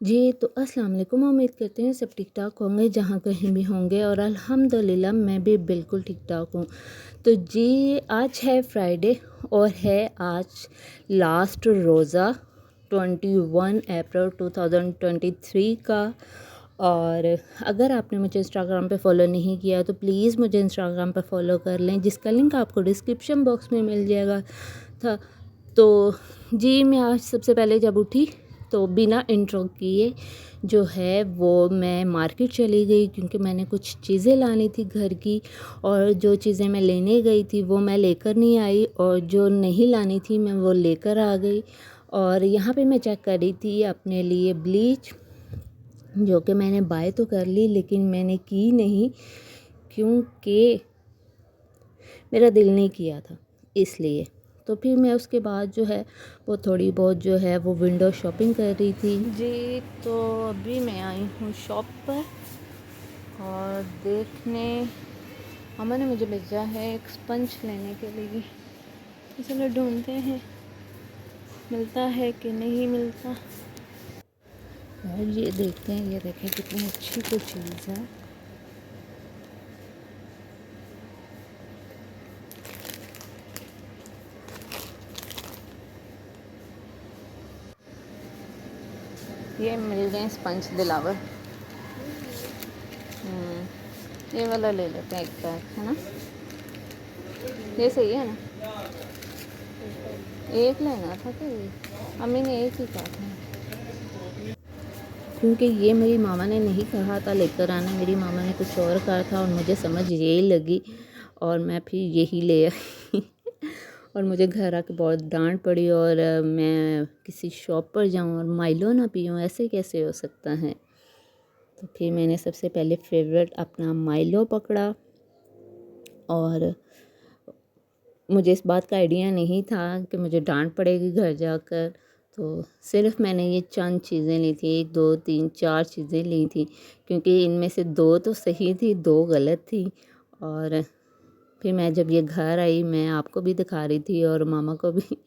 जी, तो अस्सलाम वालेकुम। उम्मीद करते हैं सब ठीक-ठाक होंगे जहाँ कहीं भी होंगे और अल्हम्दुलिल्लाह मैं भी बिल्कुल ठीक-ठाक हूँ। तो जी, आज है फ्राइडे और है आज लास्ट रोज़ा 21 अप्रैल 2023 का। और अगर आपने मुझे इंस्टाग्राम पे फ़ॉलो नहीं किया तो प्लीज़ मुझे इंस्टाग्राम पे फ़ॉलो कर लें, जिसका लिंक आपको डिस्क्रिप्शन बॉक्स में मिल जाएगा था। तो जी, मैं आज सबसे पहले जब उठी तो बिना इंट्रो किए जो है वो मैं मार्केट चली गई, क्योंकि मैंने कुछ चीज़ें लानी थी घर की। और जो चीज़ें मैं लेने गई थी वो मैं लेकर नहीं आई और जो नहीं लानी थी मैं वो लेकर आ गई। और यहाँ पे मैं चेक कर रही थी अपने लिए ब्लीच, जो कि मैंने बाय तो कर ली लेकिन मैंने की नहीं, क्योंकि मेरा दिल नहीं किया था इसलिए। तो फिर मैं उसके बाद जो है वो थोड़ी बहुत जो है वो विंडो शॉपिंग कर रही थी। जी, तो अभी मैं आई हूँ शॉप पर और देखने अम्मा ने मुझे भेजा है एक स्पंज लेने के लिए। चलो ढूंढते हैं मिलता है कि नहीं मिलता। और ये देखते हैं, ये देखें कितनी अच्छी कोई चीज़ है। ये मिल गए स्पंज दिलावर। ये वाला ले लेते हैं एक पैक, है ना? ये सही है ना? एक लेना था कि अम्मी ने एक ही कहा था, क्योंकि ये मेरी मामा ने नहीं कहा था लेकर आना, मेरी मामा ने कुछ और कहा था और मुझे समझ यही लगी और मैं फिर यही ले आई। और मुझे घर आके बहुत डांट पड़ी और मैं किसी शॉप पर जाऊं और माइलो ना पीऊं, ऐसे कैसे हो सकता है। तो फिर मैंने सबसे पहले फेवरेट अपना माइलो पकड़ा और मुझे इस बात का आइडिया नहीं था कि मुझे डांट पड़ेगी घर जाकर। तो सिर्फ मैंने ये चंद चीज़ें ली थी, 1 2 3 4 चीज़ें ली थी, क्योंकि इनमें से 2 तो सही थी, 2 गलत थी। और फिर मैं जब ये घर आई मैं आपको भी दिखा रही थी और मामा को भी।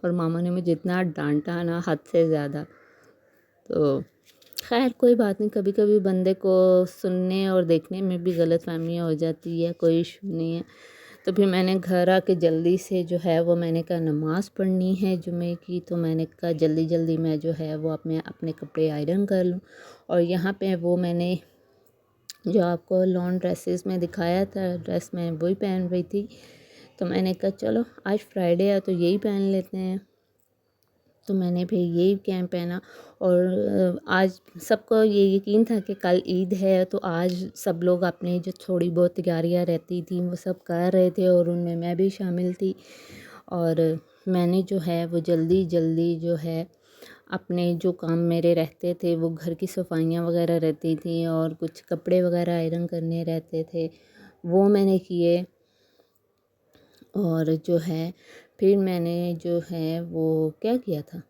और मामा ने मुझे इतना डांटा ना, हद से ज़्यादा। तो खैर कोई बात नहीं, कभी कभी बंदे को सुनने और देखने में भी गलतफहमियाँ हो जाती है, कोई इशू नहीं है। तो फिर मैंने घर आके जल्दी से जो है वो मैंने कहा नमाज़ पढ़नी है जुमे की, तो मैंने कहा जल्दी जल्दी मैं जो है वो अपने अपने कपड़े आयरन कर लूँ। और यहाँ पे वो मैंने जो आपको लॉन ड्रेसेस में दिखाया था, ड्रेस मैं वही पहन रही थी। तो मैंने कहा चलो आज फ्राइडे है तो यही पहन लेते हैं। तो मैंने फिर यही कैप पहना। और आज सबको ये यकीन था कि कल ईद है, तो आज सब लोग अपनी जो थोड़ी बहुत तैयारियां रहती थी वो सब कर रहे थे और उनमें मैं भी शामिल थी। और मैंने जो है वो जल्दी जल्दी जो है अपने जो काम मेरे रहते थे, वो घर की सफाइयाँ वगैरह रहती थी और कुछ कपड़े वगैरह आयरन करने रहते थे, वो मैंने किए। और जो है फिर मैंने जो है वो क्या किया था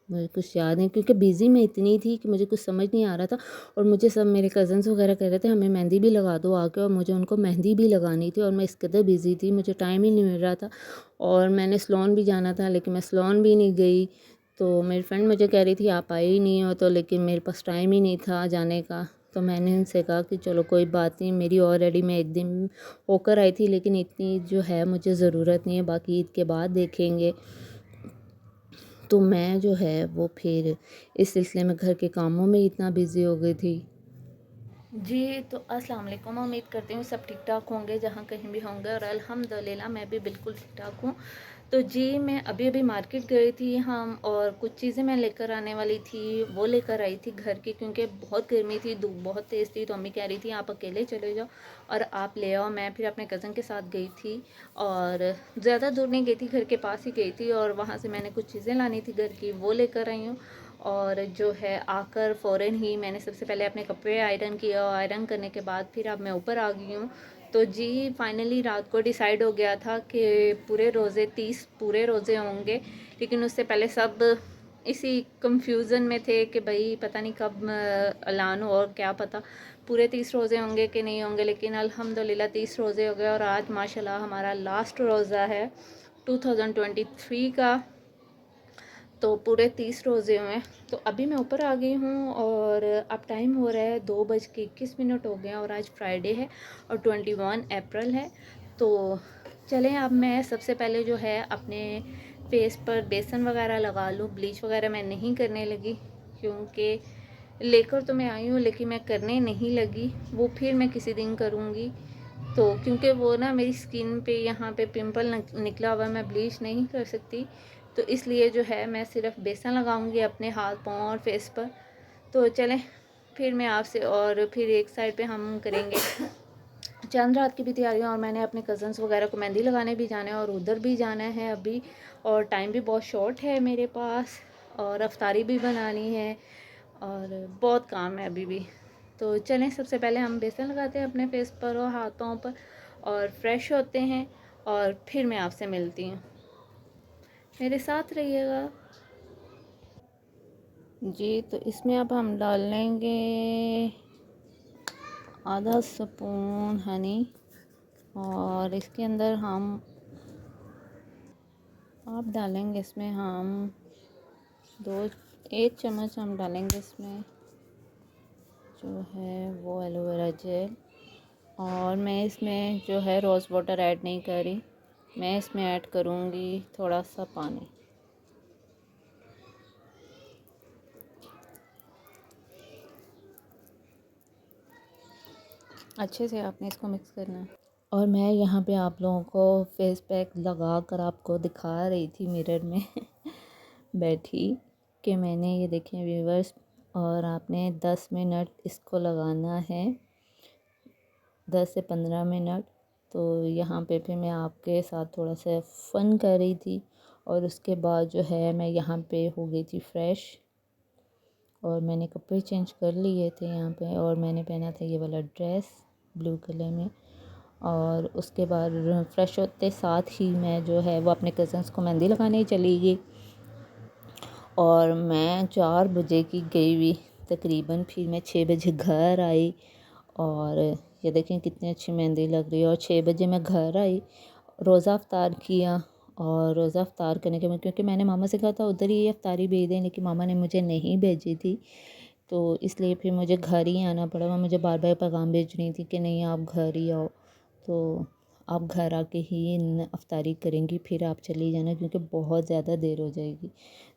मुझे कुछ याद नहीं, क्योंकि बिज़ी मैं इतनी थी कि मुझे कुछ समझ नहीं आ रहा था। और मुझे सब मेरे कज़न्स वगैरह कह रहे थे हमें मेहंदी भी लगा दो आके, और मुझे उनको मेहंदी भी लगानी थी और मैं इस कदर बिज़ी थी, मुझे टाइम ही नहीं मिल रहा था। और मैंने सलोन भी जाना था लेकिन मैं सलोन भी नहीं गई। तो मेरी फ्रेंड मुझे कह रही थी आप आई ही नहीं हो, तो लेकिन मेरे पास टाइम ही नहीं था जाने का। तो मैंने उनसे कहा कि चलो कोई बात नहीं, मेरी ऑलरेडी मैं एक दिन होकर आई थी लेकिन इतनी जो है मुझे ज़रूरत नहीं है, बाकी ईद के बाद देखेंगे। तो मैं जो है वो फिर इस सिलसिले में घर के कामों में इतना बिज़ी हो गई थी। जी, तो अस्सलाम वालेकुम। उम्मीद करती हूँ सब ठीक ठाक होंगे जहाँ कहीं भी होंगे और अल्हम्दुलिल्लाह मैं भी बिल्कुल ठीक ठाक हूँ। तो जी, मैं अभी अभी मार्केट गई थी हम, और कुछ चीज़ें मैं लेकर आने वाली थी वो लेकर आई थी घर की, क्योंकि बहुत गर्मी थी, धूप बहुत तेज़ थी। तो अम्मी कह रही थी आप अकेले चले जाओ और आप ले आओ। मैं फिर अपने कज़न के साथ गई थी और ज़्यादा दूर नहीं गई थी, घर के पास ही गई थी और वहाँ से मैंने कुछ चीज़ें लानी थी घर की, वो लेकर आई हूँ। और जो है आकर फ़ौरन ही मैंने सबसे पहले अपने कपड़े आयरन किया और आयरन करने के बाद फिर अब मैं ऊपर आ गई हूँ। तो जी फाइनली रात को डिसाइड हो गया था कि पूरे रोज़े 30 पूरे रोज़े होंगे, लेकिन उससे पहले सब इसी कंफ्यूज़न में थे कि भाई पता नहीं कब ऐलान हो और क्या पता पूरे 30 रोज़े होंगे कि नहीं होंगे। लेकिन अल्हम्दुलिल्लाह 30 रोज़े हो गए और आज माशाल्लाह हमारा लास्ट रोज़ा है 2023 का। तो पूरे 30 रोज़े हुए हैं। तो अभी मैं ऊपर आ गई हूँ और अब टाइम हो रहा है 2:21 हो गए हैं और आज फ्राइडे है और 21 अप्रैल है। तो चलें, अब मैं सबसे पहले जो है अपने फेस पर बेसन वगैरह लगा लूँ। ब्लीच वगैरह मैं नहीं करने लगी क्योंकि लेकर तो मैं आई हूँ लेकिन मैं करने नहीं लगी, वो फिर मैं किसी दिन करूँगी। तो क्योंकि वो ना मेरी स्किन पे यहाँ पे पिंपल निकला हुआ, मैं ब्लीच नहीं कर सकती, तो इसलिए जो है मैं सिर्फ बेसन लगाऊंगी अपने हाथ पाँव और फेस पर। तो चलें फिर मैं आपसे, और फिर एक साइड पे हम करेंगे चांद रात की भी तैयारियाँ। और मैंने अपने कज़न्स वगैरह को मेहंदी लगाने भी जाना है और उधर भी जाना है अभी, और टाइम भी बहुत शॉर्ट है मेरे पास और अफ्तारी भी बनानी है और बहुत काम है अभी भी। तो चलें सबसे पहले हम बेसन लगाते हैं अपने फेस पर और हाथों पर और फ्रेश होते हैं और फिर मैं आपसे मिलती हूँ, मेरे साथ रहिएगा जी। तो इसमें अब हम डाल लेंगे आधा स्पून हनी और इसके अंदर हम आप डालेंगे इसमें हम 1 चम्मच हम डालेंगे इसमें जो है वो एलोवेरा जेल। और मैं इसमें जो है रोज़ वाटर ऐड नहीं कर रही, मैं इसमें ऐड करूँगी थोड़ा सा पानी। अच्छे से आपने इसको मिक्स करना है। और मैं यहाँ पे आप लोगों को फेस पैक लगा कर आपको दिखा रही थी मिरर में बैठी कि मैंने ये देखें व्यूवर्स। और आपने 10 मिनट इसको लगाना है, 10 से 15 मिनट। तो यहाँ पे फिर मैं आपके साथ थोड़ा सा फ़न कर रही थी और उसके बाद जो है मैं यहाँ पे हो गई थी फ्रेश और मैंने कपड़े चेंज कर लिए थे यहाँ पे। और मैंने पहना था ये वाला ड्रेस ब्लू कलर में। और उसके बाद फ्रेश होते साथ ही मैं जो है वो अपने कज़न्स को मेहंदी लगाने चली गई और मैं 4 बजे की गई हुई तकरीबन, फिर मैं 6 बजे घर आई। और ये देखें कितनी अच्छी मेहंदी लग रही है। और 6 बजे मैं घर आई, रोज़ा अफ्तार किया। और रोज़ा अफ्तार करने के बाद क्योंकि मैंने मामा से कहा था उधर ही अफ्तारी भेज दें, लेकिन मामा ने मुझे नहीं भेजी थी, तो इसलिए फिर मुझे घर ही आना पड़ा। वह मुझे बार बार पैगाम भेज रही थी कि नहीं आप घर ही आओ, तो आप घर आके ही अफ्तारी करेंगी, फिर आप चली जाना क्योंकि बहुत ज़्यादा देर हो जाएगी।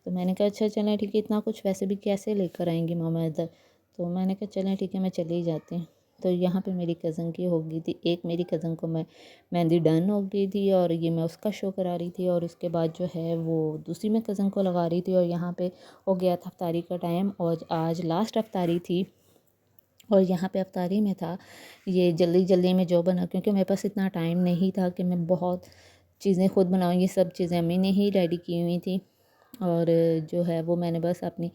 तो मैंने कहा अच्छा चलें ठीक है, इतना कुछ वैसे भी कैसे लेकर आएंगी मामा इधर। तो मैंने कहा चलें ठीक है मैं चली जाती हूँ। तो यहाँ पे मेरी कज़न की हो गई थी, एक मेरी कज़न को मैं मेहंदी डन हो गई थी और ये मैं उसका शो करा रही थी। और उसके बाद जो है वो दूसरी मैं कज़न को लगा रही थी और यहाँ पे हो गया था अफ्तारी का टाइम और आज लास्ट अफ्तारी थी। और यहाँ पे अफ्तारी में था ये जल्दी जल्दी में जो बना, क्योंकि मेरे पास इतना टाइम नहीं था कि मैं बहुत चीज़ें खुद बनाऊँ। ये सब चीज़ें अम्मी ने ही रेडी की हुई थी और जो है वो मैंने बस अपनी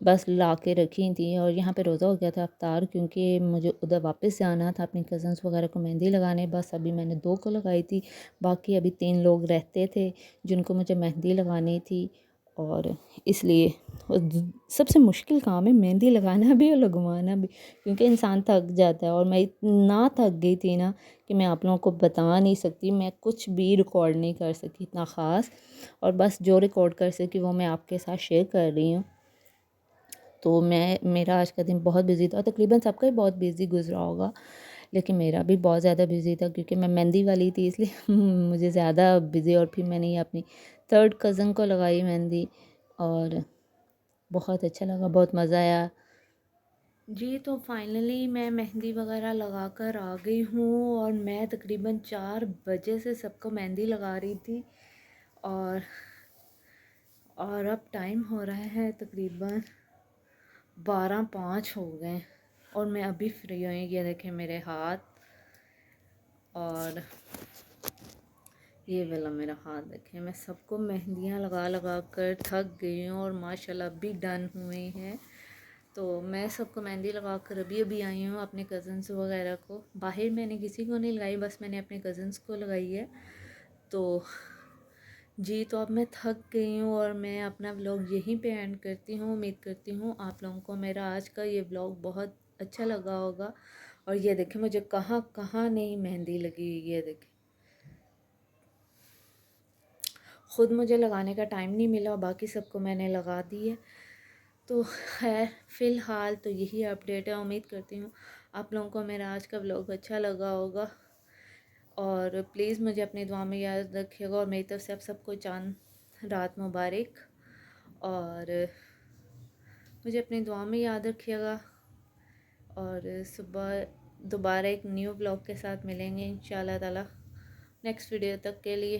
बस ला के रखी थी। और यहाँ पे रोज़ा हो गया था अफ्तार, क्योंकि मुझे उधर वापस जाना था अपनी कज़न्स वगैरह को मेहंदी लगाने। बस अभी मैंने 2 को लगाई थी, बाकी अभी 3 लोग रहते थे जिनको मुझे मेहंदी लगानी थी। और इसलिए सबसे मुश्किल काम है मेहंदी लगाना भी और लगवाना भी, क्योंकि इंसान थक जाता है। और मैं इतना थक गई थी ना कि मैं आप लोगों को बता नहीं सकती, मैं कुछ भी रिकॉर्ड नहीं कर सकी इतना ख़ास। और बस जो रिकॉर्ड कर सकी वो मैं आपके साथ शेयर कर रही हूँ। तो मेरा आज का दिन बहुत बिजी था, तकरीबन सबका ही बहुत बिजी गुजरा होगा, लेकिन मेरा भी बहुत ज़्यादा बिजी था क्योंकि मैं मेहंदी वाली थी, इसलिए मुझे ज़्यादा बिजी। और फिर मैंने ये अपनी 3rd कज़न को लगाई मेहंदी और बहुत अच्छा लगा, बहुत मज़ा आया जी। तो फाइनली मैं मेहंदी वगैरह लगा कर आ गई हूँ और मैं तकरीबन 4 बजे से सबको मेहंदी लगा रही थी और अब टाइम हो रहा है तकरीबन 12:05 हो गए और मैं अभी फ्री हुई। ये देखें मेरे हाथ और ये वाला मेरा हाथ देखें। मैं सबको मेहंदियाँ लगा लगा कर थक गई हूँ और माशाल्लाह अभी डन हुई हैं। तो मैं सबको मेहंदी लगा कर अभी अभी आई हूँ अपने कज़न्स वगैरह को। बाहर मैंने किसी को नहीं लगाई, बस मैंने अपने कज़न्स को लगाई है। तो जी, तो अब मैं थक गई हूँ और मैं अपना व्लॉग यहीं पे एंड करती हूँ। उम्मीद करती हूँ आप लोगों को मेरा आज का ये व्लॉग बहुत अच्छा लगा होगा। और ये देखें मुझे कहाँ कहाँ नहीं मेहंदी लगी हुई है, ये देखें ख़ुद मुझे लगाने का टाइम नहीं मिला, बाकी सबको मैंने लगा दी है। तो खैर फ़िलहाल तो यही अपडेट है। उम्मीद करती हूँ आप लोगों को मेरा आज का व्लॉग अच्छा लगा होगा, और प्लीज़ मुझे अपनी दुआ में याद रखिएगा, और मेरी तरफ से आप सबको चांद रात मुबारक, और मुझे अपनी दुआ में याद रखिएगा। और सुबह दोबारा एक न्यू ब्लॉग के साथ मिलेंगे इंशाल्लाह ताला नेक्स्ट वीडियो तक के लिए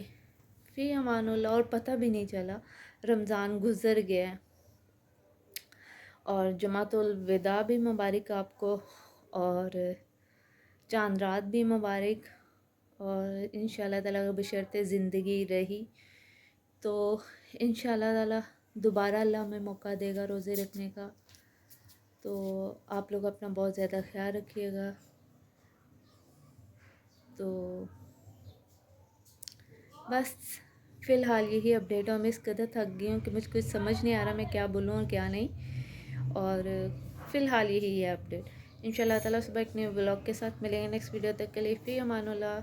फ़ी अमानुल्लाह। और पता भी नहीं चला रमज़ान गुज़र गया है, और जुमातुल विदा भी मुबारक आपको, और चांद रात भी मुबारक, और इंशाल्लाह ताला बशर्ते ज़िंदगी रही तो इंशाल्लाह ताला दोबारा अल्लाह हमें मौका देगा रोज़े रखने का। तो आप लोग अपना बहुत ज़्यादा ख्याल रखिएगा। तो बस फ़िलहाल यही अपडेट है। मैं इस कदर थक गई हूँ कि मुझे कुछ समझ नहीं आ रहा मैं क्या बोलूँ और क्या नहीं, और फ़िलहाल यही है अपडेट। इंशाल्लाह ताला सुबह एक न्यू व्लॉग के साथ मिलेंगे नेक्स्ट वीडियो तक के लिए फ़ी अमानुल्लाह।